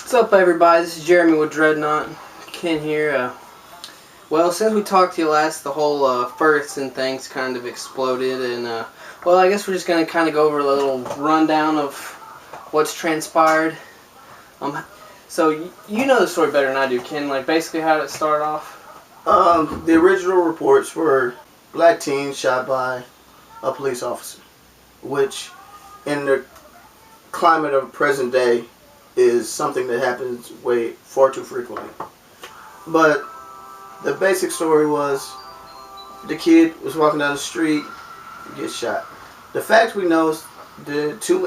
What's up, everybody? This is Jeremy with Dreadnaught. Ken here. Well, since we talked to you last, the whole Ferguson thing's kind of exploded, and well, I guess we're just gonna kind of go over a little rundown of what's transpired. So you know the story better than I do, Ken. Like, basically, how did it start off? The original reports were black teens shot by a police officer, which, in the climate of present day, is something that happens far too frequently. But the basic story was the kid was walking down the street, gets shot. The facts we know is the two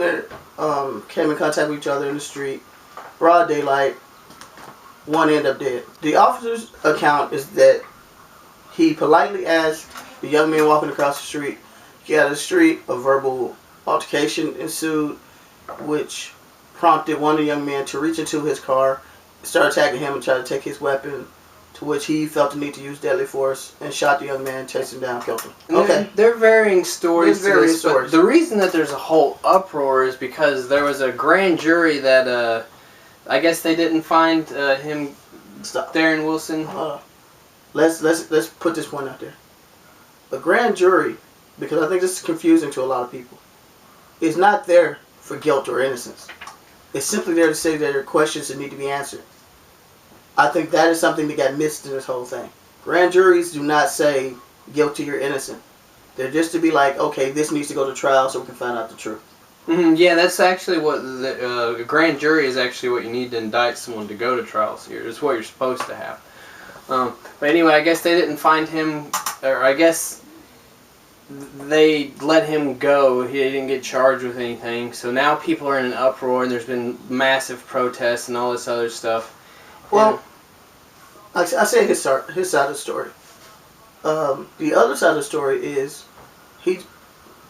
came in contact with each other in the street, broad daylight. One ended up dead. The officer's account is that he politely asked the young man walking across the street, get out of the street. A verbal altercation ensued, which prompted one of the young men to reach into his car, start attacking him and try to take his weapon, to which he felt the need to use deadly force and shot the young man, chased him down, killed him. Okay. There are varying stories. There's varying stories. The reason that there's a whole uproar is because there was a grand jury that, I guess they didn't find him, Darren Wilson. Let's put this point out there. A grand jury, because I think this is confusing to a lot of people, is not there for guilt or innocence. It's simply there to say there are questions that need to be answered. I think that is something that got missed in this whole thing. Grand juries do not say guilty or innocent. They're just to be like, okay, this needs to go to trial so we can find out the truth. Mm-hmm. Yeah, that's actually what the grand jury is actually what you need to indict someone to go to trials here. It's what you're supposed to have. But anyway, I guess they didn't find him, or I guess they let him go. He didn't get charged with anything. So now people are in an uproar, and there's been massive protests and all this other stuff. Well, I say his side of the story. The other side of the story is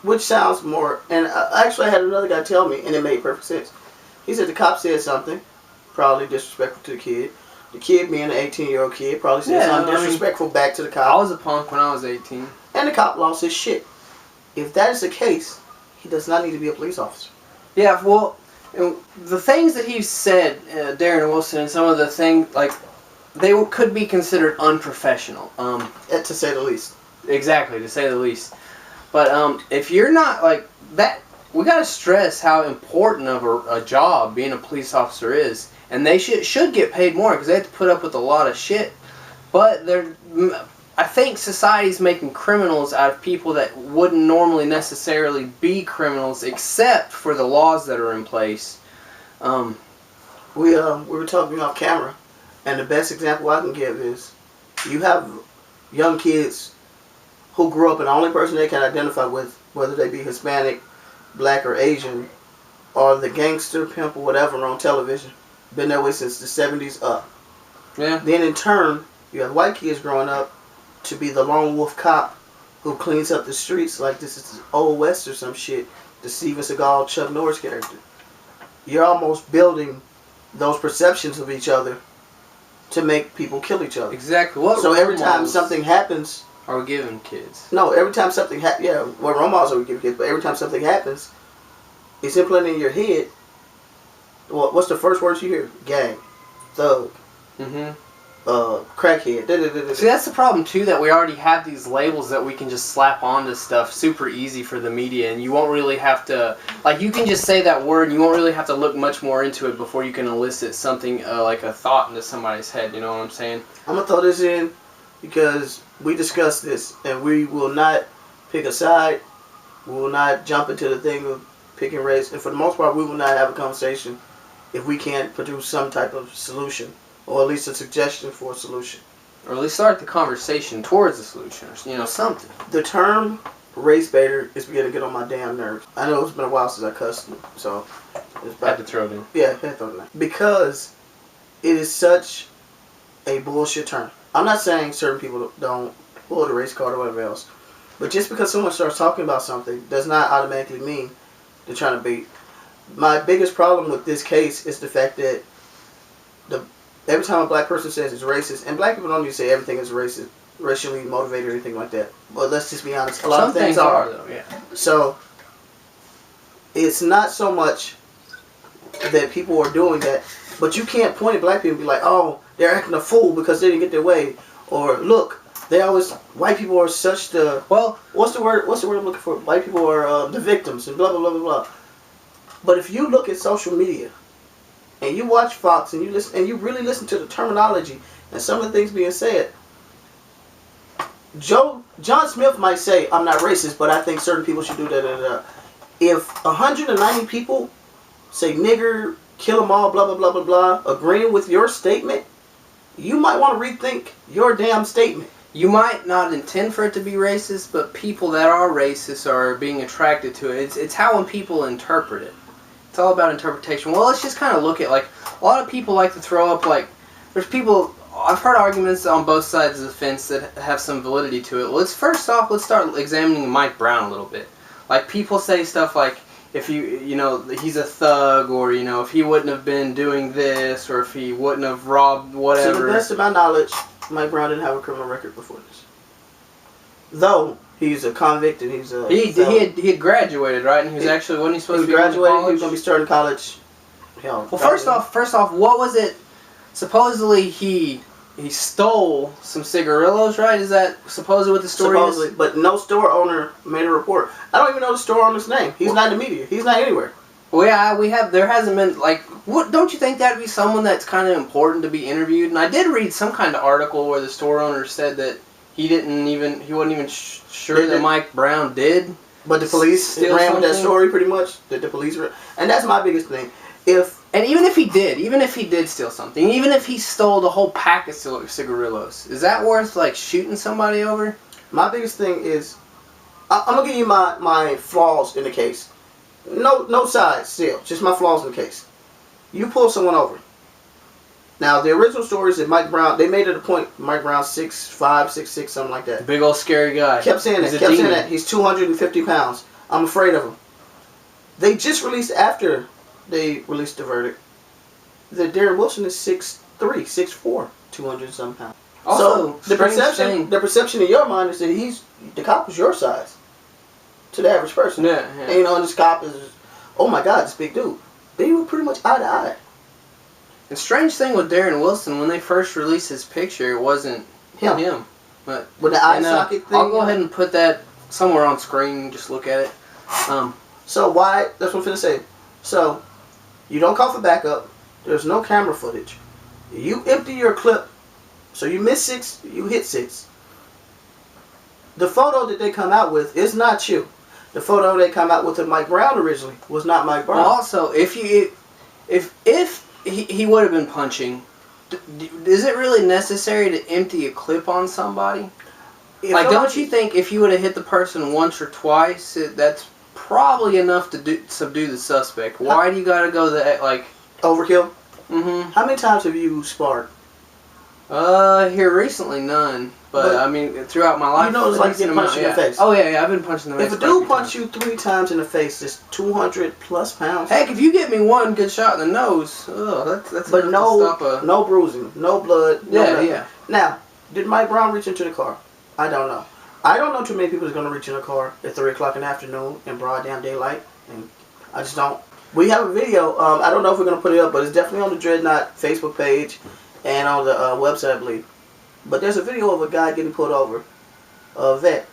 which sounds more, and actually I had another guy tell me, and it made perfect sense. He said the cop said something, probably disrespectful to the kid. The kid, being an 18-year-old kid, probably said something disrespectful back to the cop. I was a punk when I was 18. And the cop lost his shit. If that is the case, he does not need to be a police officer. Yeah, well, the things that he said, Darren Wilson, and some of the things, like, they could be considered unprofessional. To say the least. Exactly, to say the least. But if you're not like that, we gotta stress how important of a job being a police officer is, and they should get paid more because they have to put up with a lot of shit. But I think society's making criminals out of people that wouldn't normally necessarily be criminals, except for the laws that are in place. We were talking off camera, and the best example I can give is you have young kids who grew up, and the only person they can identify with, whether they be Hispanic, black, or Asian, or the gangster, pimp, or whatever on television, been that way since the 70s up. Yeah. Then in turn, you have white kids growing up to be the lone wolf cop who cleans up the streets like this is Old West or some shit, the Steven Seagal, Chuck Norris character. You're almost building those perceptions of each other to make people kill each other. Exactly. So every time something happens, are we giving kids? No, every time something happens, role models are we giving kids, but every time something happens, it's implanted in your head. Well, what's the first words you hear? Gang, thug, crackhead. See, that's the problem too, that we already have these labels that we can just slap onto stuff super easy for the media, and you won't really have to, like, you can just say that word and you won't really have to look much more into it before you can elicit something like a thought into somebody's head, you know what I'm saying? I'm going to throw this in because we discussed this, and we will not pick a side. We will not jump into the thing of picking race, and for the most part, we will not have a conversation if we can't produce some type of solution, or at least a suggestion for a solution. Or at least start the conversation towards a solution, or something. The term race baiter is beginning to get on my damn nerves. I know it's been a while since I cussed, so it's had to throw it in. Yeah, had to throw it in. Because it is such a bullshit term. I'm not saying certain people don't pull the race card or whatever else, but just because someone starts talking about something does not automatically mean they're trying to beat. My biggest problem with this case is the fact that every time a black person says it's racist, and black people don't need to say everything is racist, racially motivated or anything like that, but let's just be honest, a lot of things are though, yeah. So it's not so much that people are doing that. But you can't point at black people and be like, oh, they're acting a fool because they didn't get their way. Or, look, they always, white people are such the, well, what's the word I'm looking for? White people are the victims and blah, blah, blah, blah, blah. But if you look at social media and you watch Fox and you listen and you really listen to the terminology and some of the things being said, John Smith might say, I'm not racist, but I think certain people should do that. If 190 people say nigger, kill them all, blah, blah, blah, blah, blah, agreeing with your statement, you might want to rethink your damn statement. You might not intend for it to be racist, but people that are racist are being attracted to it. It's how when people interpret it. It's all about interpretation. Well, let's just kind of look at, like, a lot of people like to throw up, like, there's people, I've heard arguments on both sides of the fence that have some validity to it. First off, let's start examining Mike Brown a little bit. Like, people say stuff like, if you know, he's a thug, or, you know, if he wouldn't have been doing this, or if he wouldn't have robbed whatever. To the best of my knowledge, Mike Brown didn't have a criminal record before this. Though, he's a convict and he's a... He had graduated, right? And he was actually, wasn't he supposed to be going to college? He was going to be starting college. Hell, well, first off, what was it? Supposedly he stole some cigarillos, right? Is that supposedly what the story is? But no store owner made a report. I don't even know the store owner's name. He's not in the media. He's not anywhere. Well, yeah, there hasn't been, like, what, don't you think that would be someone that's kind of important to be interviewed? And I did read some kind of article where the store owner said that he wasn't even sure that Mike Brown did. But the police ran with that story pretty much. That the police were, and that's my biggest thing. Even if he did steal something, even if he stole the whole pack of cigarillos, is that worth, like, shooting somebody over? My biggest thing is, I'm gonna give you my flaws in the case. No sides still, just my flaws in the case. You pull someone over. Now, the original story is that Mike Brown, they made it a point, Mike Brown 6'5", 6'6", something like that. Big old scary guy. Kept saying that. He's 250 pounds. I'm afraid of him. They just released, after they released the verdict, that Darren Wilson is 6'3", 6'4", 200-some pounds. Also, so the perception in your mind is that the cop is your size to the average person. Yeah. And, you know, and this cop is, oh my God, this big dude. They were pretty much eye to eye. The strange thing with Darren Wilson, when they first released his picture, it wasn't him. But with the eye socket thing. I'll go ahead and put that somewhere on screen. Just look at it. So why? That's what I'm finna say. So you don't call for backup. There's no camera footage. You empty your clip. So you miss 6. You hit 6. The photo that they come out with is not you. The photo they come out with of Mike Brown originally was not Mike Brown. Well, also, if he would have been punching, is it really necessary to empty a clip on somebody? Like, don't you think if you would have hit the person once or twice, that's probably enough to subdue the suspect? Why do you gotta go that, like... Overkill? Mm-hmm. How many times have you sparred? Here recently, none. But I mean, throughout my life... You know it's like getting punched in the face. Oh, yeah, I've been punched in the face. If a dude punch you 3 times in the face, that's 200+ pounds. Heck, if you get me one good shot in the nose, that's but enough to stop no bruising, no blood, yeah. Now, did Mike Brown reach into the car? I don't know. I don't know too many people that's going to reach in a car at 3 o'clock in the afternoon in broad damn daylight. And I just don't. We have a video. I don't know if we're going to put it up, but it's definitely on the Dreadnaught Facebook page and on the website, I believe. But there's a video of a guy getting pulled over, a vet.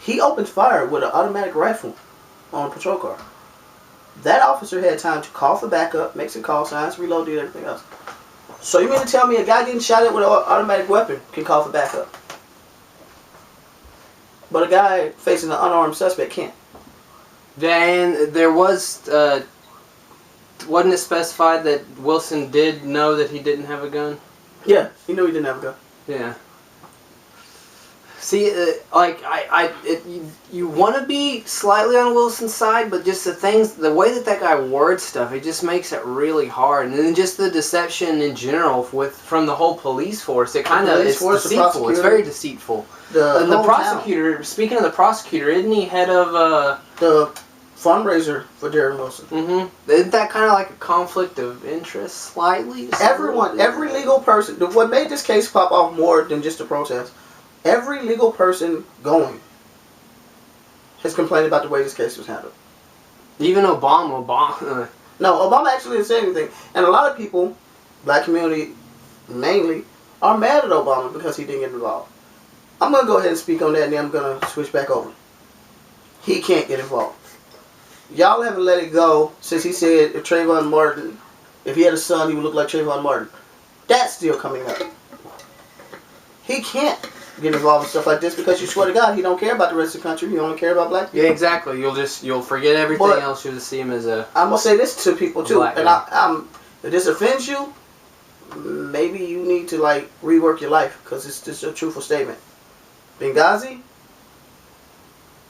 He opens fire with an automatic rifle on a patrol car. That officer had time to call for backup, make some call signs, reload, did everything else. So you mean to tell me a guy getting shot at with an automatic weapon can call for backup? But a guy facing an unarmed suspect can't. Then there was, wasn't it specified that Wilson did know that he didn't have a gun? Yeah, he knew he didn't have a gun. Yeah. See, you want to be slightly on Wilson's side, but just the way that guy words stuff, it just makes it really hard. And then just the deception in general from the whole police force, it kind of is deceitful. It's very deceitful. The prosecutor, speaking of the prosecutor, isn't he head of the fundraiser for Darren Wilson? Mm-hmm. Isn't that kind of like a conflict of interest, slightly? Every legal person. What made this case pop off more than just a protest? Every legal person going has complained about the way this case was handled. Even Obama, No, Obama actually didn't say anything. And a lot of people, black community mainly, are mad at Obama because he didn't get involved. I'm going to go ahead and speak on that, and then I'm going to switch back over. He can't get involved. Y'all haven't let it go since he said if Trayvon Martin, if he had a son, he would look like Trayvon Martin. That's still coming up. He can't get involved in stuff like this because you swear to God he don't care about the rest of the country. He only care about black people. Yeah, exactly. You'll forget everything else. You'll just see him as a. I'm gonna say this to people too, and I'm if this offends you, maybe you need to like rework your life because it's just a truthful statement. Benghazi,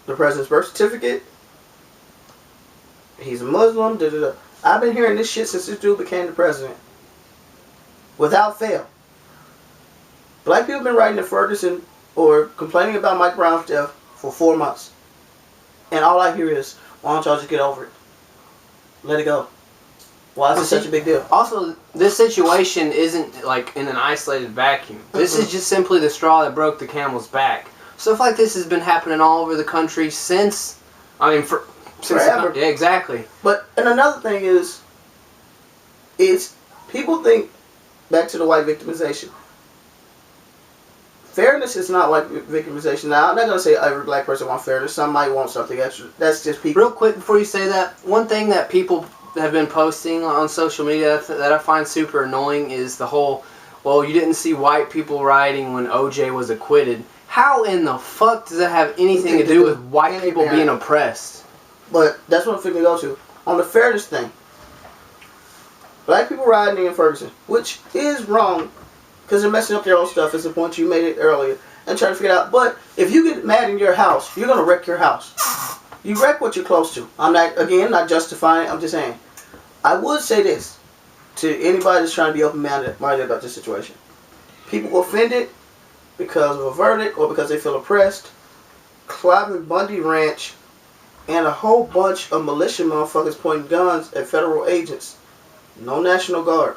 the president's birth certificate. He's a Muslim. Da, da, da. I've been hearing this shit since this dude became the president. Without fail. Black people have been writing to Ferguson or complaining about Mike Brown's death for 4 months. And all I hear is, why don't y'all just get over it? Let it go. Why is it such a big deal? Also, this situation isn't like in an isolated vacuum. This is just simply the straw that broke the camel's back. Stuff like this has been happening all over the country since, forever. Yeah, exactly. And another thing is people think, back to the white victimization. Fairness is not white victimization. Now, I'm not going to say every black person wants fairness. Some might want something extra. That's just people. Real quick before you say that, one thing that people have been posting on social media that I find super annoying is the whole, well, you didn't see white people rioting when OJ was acquitted. How in the fuck does that have anything to do with white people being oppressed? But that's what I'm figuring to go to. On the fairness thing, black people rioting in Ferguson, which is wrong, because they're messing up their own stuff, is the point you made it earlier, and trying to figure it out. But if you get mad in your house, you're going to wreck your house. You wreck what you're close to. I'm not justifying it, I'm just saying. I would say this to anybody that's trying to be open-minded about this situation. People offended because of a verdict or because they feel oppressed. Clive Bundy Ranch and a whole bunch of militia motherfuckers pointing guns at federal agents. No National Guard.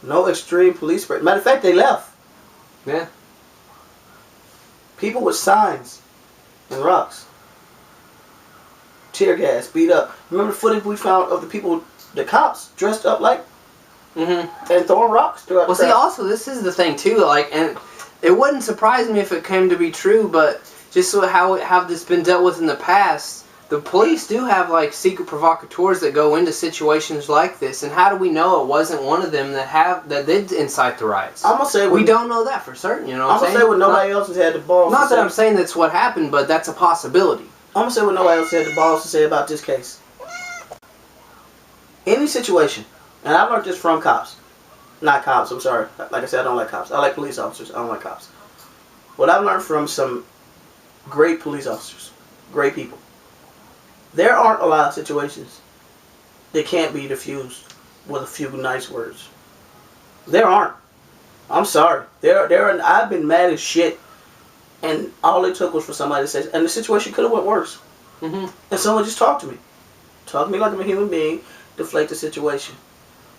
No extreme police. Matter of fact, they left. Yeah. People with signs and rocks. Tear gas, beat up. Remember the footage we found of the people, the cops, dressed up like and throwing rocks throughout the crowd. See, also, this is the thing, too, and it wouldn't surprise me if it came to be true, but just how this been dealt with in the past, the police do have, secret provocateurs that go into situations like this, and how do we know it wasn't one of them that did incite the riots? I'm gonna say we don't know that for certain, you know what I'm saying? I'm gonna say what nobody else has had the balls Not that I'm saying that's what happened, but that's a possibility. I'm gonna say what nobody else had the balls to say about this case. Any situation, and I learned this from cops. Not cops, I'm sorry. Like I said, I don't like cops. I like police officers. I don't like cops. What I learned from some great police officers, great people. There aren't a lot of situations that can't be diffused with a few nice words. There aren't. I'm sorry. I've been mad as shit, and all it took was for somebody to say, and the situation could have went worse. And someone just talked to me. Talk to me like I'm a human being, deflate the situation.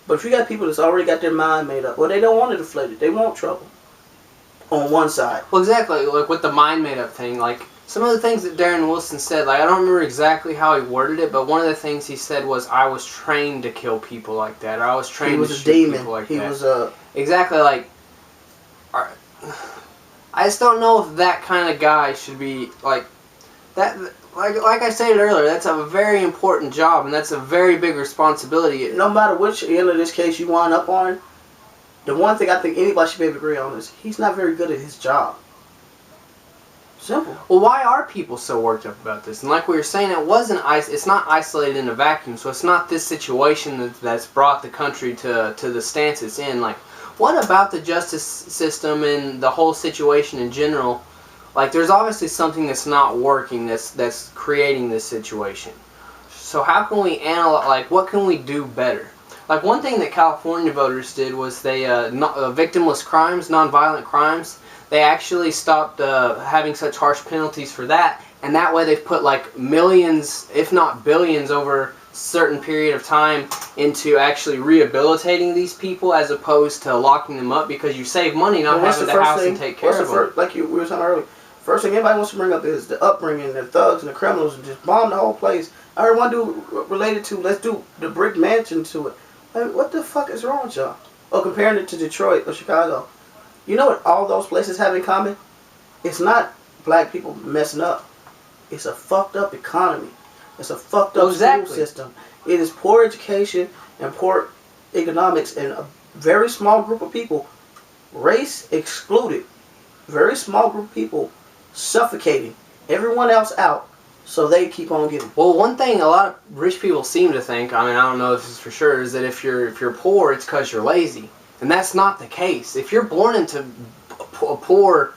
But if you got people that's already got their mind made up, well, they don't want to deflate it. They want trouble. On one side. Well, exactly. Like with the mind made up thing, some of the things that Darren Wilson said, I don't remember exactly how he worded it, but one of the things he said was, I was trained to kill people like that, or I was trained to shoot people like that. He was a demon. Exactly, I just don't know if that kind of guy should be, that. Like I said earlier, that's a very important job, and that's a very big responsibility. No matter which end of this case you wind up on, the one thing I think anybody should be able to agree on is he's not very good at his job. Simple. Well, why are people so worked up about this? And like we were saying, it's not isolated in a vacuum, so it's not this situation that's brought the country to the stance it's in. What about the justice system and the whole situation in general? There's obviously something that's not working that's creating this situation. So how can we analyze, what can we do better? One thing that California voters did was they, victimless crimes, nonviolent crimes, they actually stopped having such harsh penalties for that, and that way they've put millions, if not billions, over a certain period of time into actually rehabilitating these people as opposed to locking them up, because you save money not having the house and take care of them. We were talking earlier, first thing anybody wants to bring up is the upbringing, the thugs and the criminals, and just bomb the whole place I heard one dude related to, let's do the brick mansion to it. Like, what the fuck is wrong with y'all? Oh, comparing it to Detroit or Chicago. You know what all those places have in common? It's not black people messing up. It's a fucked up economy. It's a fucked up school system. It is poor education and poor economics and a very small group of people, race excluded, very small group of people suffocating everyone else out so they keep on getting. Well, one thing a lot of rich people seem to think, I mean, I don't know if this is for sure, is that if you're poor, it's because you're lazy. And that's not the case. If you're born into a poor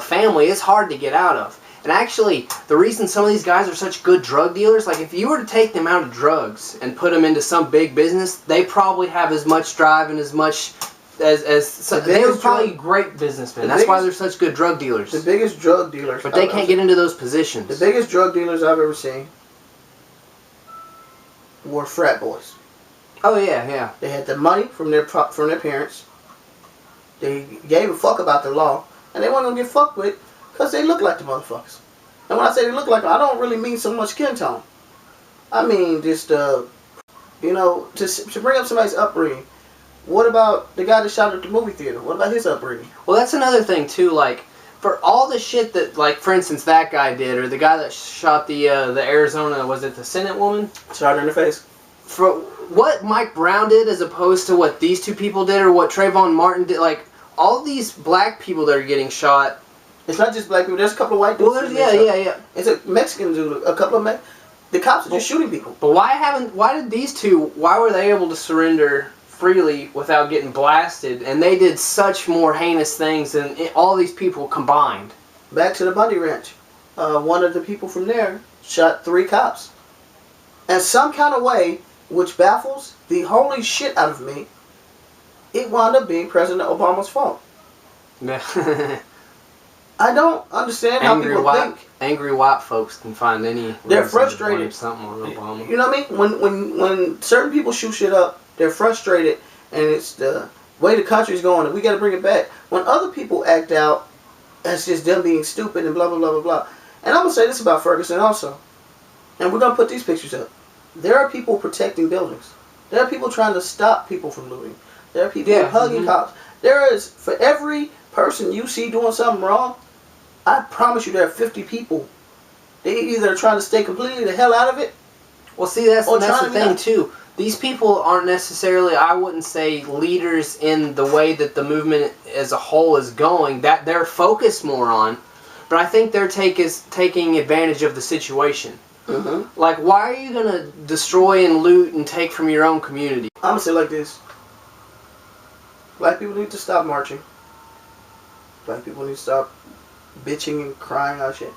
family, it's hard to get out of. And actually, the reason some of these guys are such good drug dealers, like if you were to take them out of drugs and put them into some big business, they probably have as much drive and as much they were probably great businessmen. That's why they're such good drug dealers. The biggest drug dealers. But they can't get into those positions. The biggest drug dealers I've ever seen were frat boys. Oh yeah, yeah. They had the money from their parents. They gave a fuck about the law, and they weren't gonna get fucked with because they look like the motherfuckers. And when I say they look like them, I don't really mean so much skin tone. I mean just to bring up somebody's upbringing. What about the guy that shot at the movie theater? What about his upbringing? Well, that's another thing too. Like, for all the shit that, like, for instance, that guy did, or the guy that shot the Arizona, was it the Senate woman? Shot her in the face. For what Mike Brown did, as opposed to what these two people did, or what Trayvon Martin did, like all these black people that are getting shot. It's not just black people. There's a couple of white dudes. Well, yeah. It's a Mexican dude. A couple of the cops are just shooting people. But why did these two? Why were they able to surrender freely without getting blasted? And they did such more heinous things than all these people combined. Back to the Bundy Ranch. One of the people from there shot 3 cops. And some kind of way, which baffles the holy shit out of me, it wound up being President Obama's fault. Yeah. I don't understand how people think. Angry white folks can find any. They're frustrated. Something on Obama. You know what I mean? When certain people shoot shit up, they're frustrated, and it's the way the country's going, and we got to bring it back. When other people act out, that's just them being stupid and blah blah blah blah blah. And I'm gonna say this about Ferguson also, and we're gonna put these pictures up. There are people protecting buildings. There are people trying to stop people from looting. There are people hugging cops. There is, for every person you see doing something wrong, I promise you there are 50 people. They either trying to stay completely the hell out of it. Well, see, that's the thing too. These people aren't necessarily, I wouldn't say, leaders in the way that the movement as a whole is going. That they're focused more on, but I think their take is taking advantage of the situation. Mm-hmm. Like, why are you gonna destroy and loot and take from your own community? I'm gonna say it like this. Black people need to stop marching. Black people need to stop bitching and crying out shit.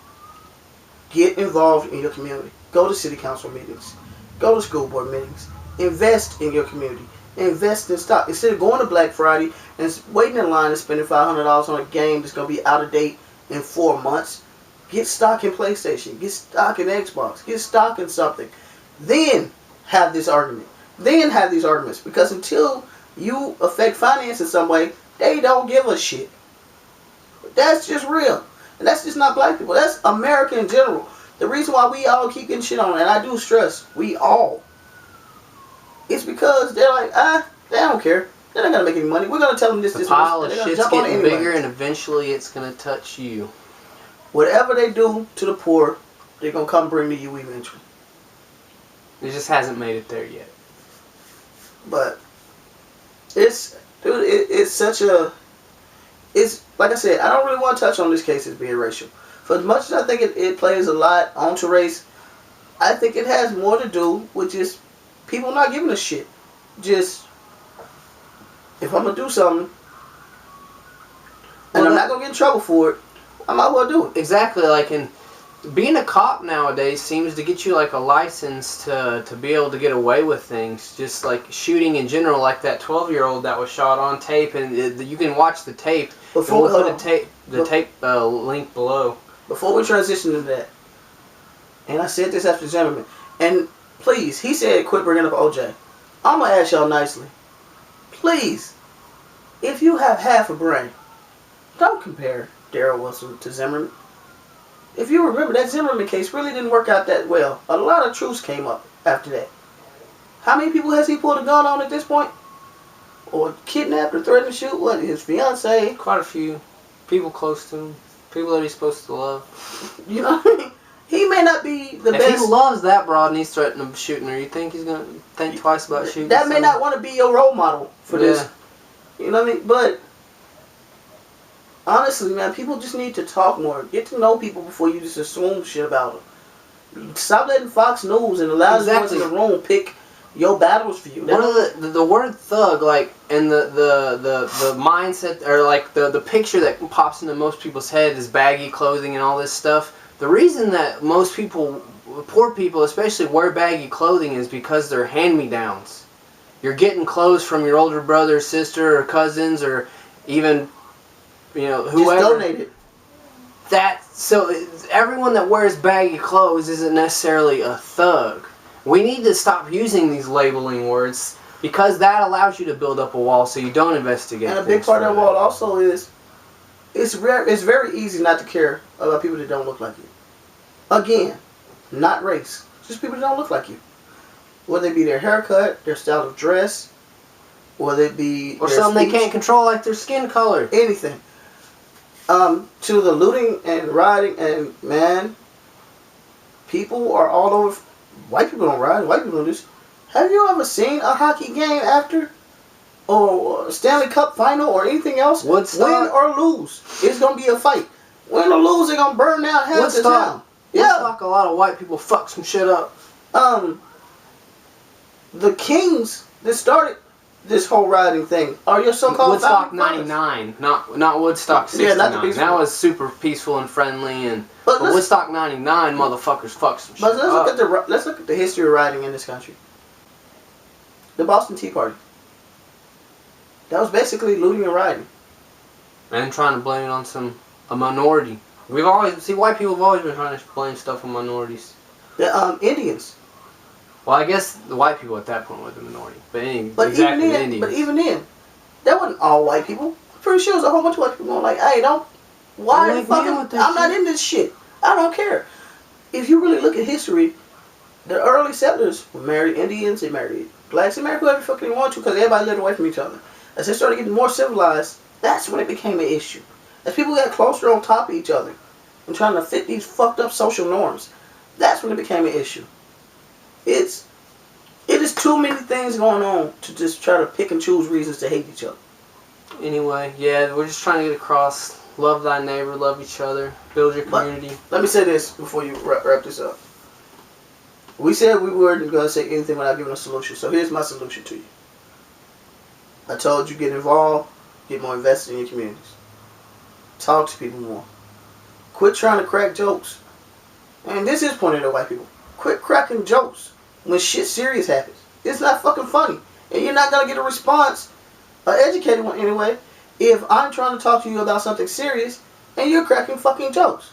Get involved in your community. Go to city council meetings. Go to school board meetings. Invest in your community. Invest in stock. Instead of going to Black Friday and waiting in line and spending $500 on a game that's going to be out of date in 4 months, get stock in PlayStation. Get stock in Xbox. Get stock in something. Then have this argument. Then have these arguments. Because until you affect finance in some way, they don't give a shit. That's just real. And that's just not black people. That's America in general. The reason why we all keep getting shit on, and I do stress, we all, it's because they're like, they don't care. They're not going to make any money. We're going to tell them this. The pile of shit's getting bigger, and eventually it's going to touch you. Whatever they do to the poor, they're going to come bring to you eventually. It just hasn't made it there yet. But it's such a... It's, like I said, I don't really want to touch on this case as being racial. For as much as I think it plays a lot onto race, I think it has more to do with just people not giving a shit. Just, if I'm going to do something, and I'm not going to get in trouble for it, I might as well do it. Exactly, like, and being a cop nowadays seems to get you, like, a license to be able to get away with things. Just, like, shooting in general, like that 12-year-old that was shot on tape, and you can watch the tape. Before we'll put the tape link below. Before we transition to that, and I said this after Zimmerman, and please, he said quit bringing up OJ. I'm going to ask y'all nicely. Please, if you have half a brain, don't compare Darrell Wilson to Zimmerman. if you remember, that Zimmerman case really didn't work out that well. A lot of truths came up after that. How many people has he pulled a gun on at this point? Or kidnapped or threatened to shoot? What, his fiance? Quite a few. People close to him. People that he's supposed to love. You know what I mean? He may not be the best. If he loves that broad and he's threatening of shooting her, you think he's going to think twice about shooting that may not want to be your role model for this. You know what I mean? But honestly, man, people just need to talk more. Get to know people before you just assume shit about them. Stop letting Fox News and allow the ones in the room pick your battles for you. One of the word thug, like, and the mindset, or like the picture that pops into most people's head is baggy clothing and all this stuff. The reason that most people, poor people especially, wear baggy clothing is because they're hand-me-downs. You're getting clothes from your older brother, sister, or cousins, or even, you know, whoever. Just donate it. So everyone that wears baggy clothes isn't necessarily a thug. We need to stop using these labeling words because that allows you to build up a wall so you don't investigate. And a big part of that wall also is it's very easy not to care about people that don't look like you. Again, not race. Just people that don't look like you. Whether it be their haircut, their style of dress, whether it be or something they can't control like their skin color. Anything. To the looting and rioting, and man, people are all over. White people don't riot. White people don't do this. Have you ever seen a hockey game after, or a Stanley Cup final, or anything else? Woodstock. Win or lose, it's gonna be a fight. Win or lose, they're gonna burn down half the town. Woodstock, a lot of white people fuck some shit up. The Kings that started this whole rioting thing are your so-called Woodstock '99, not Woodstock '69. Yeah, that was super peaceful and friendly, but Woodstock '99, motherfuckers fuck some shit up. But let's look at the history of rioting in this country. The Boston Tea Party. That was basically looting and rioting. And trying to blame it on a minority. White people have always been trying to blame stuff on minorities. The Indians. Well, I guess the white people at that point were the minority. But even then, that wasn't all white people. I'm pretty sure it was a whole bunch of white people going like, hey, I'm not in this shit. I don't care. If you really look at history, the early settlers married Indians, they married blacks, they married whoever fucking they want to because everybody lived away from each other. As they started getting more civilized, that's when it became an issue. As people got closer on top of each other and trying to fit these fucked up social norms, that's when it became an issue. It is too many things going on to just try to pick and choose reasons to hate each other. Anyway, yeah, we're just trying to get across. Love thy neighbor, love each other, build your community. Let me say this before you wrap this up. We said we weren't going to say anything without giving a solution. So here's my solution to you. I told you get involved, get more invested in your communities. Talk to people more. Quit trying to crack jokes. And this is pointed at white people. Quit cracking jokes when shit serious happens. It's not fucking funny. And you're not going to get a response, an educated one anyway, if I'm trying to talk to you about something serious and you're cracking fucking jokes.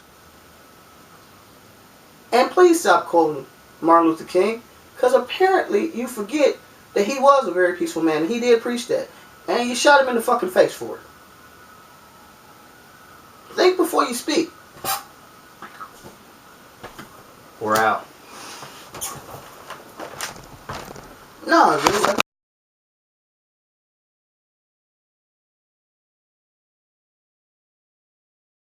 And please stop quoting Martin Luther King, because apparently you forget that he was a very peaceful man and he did preach that. And you shot him in the fucking face for it. Think before you speak. We're out. No, really.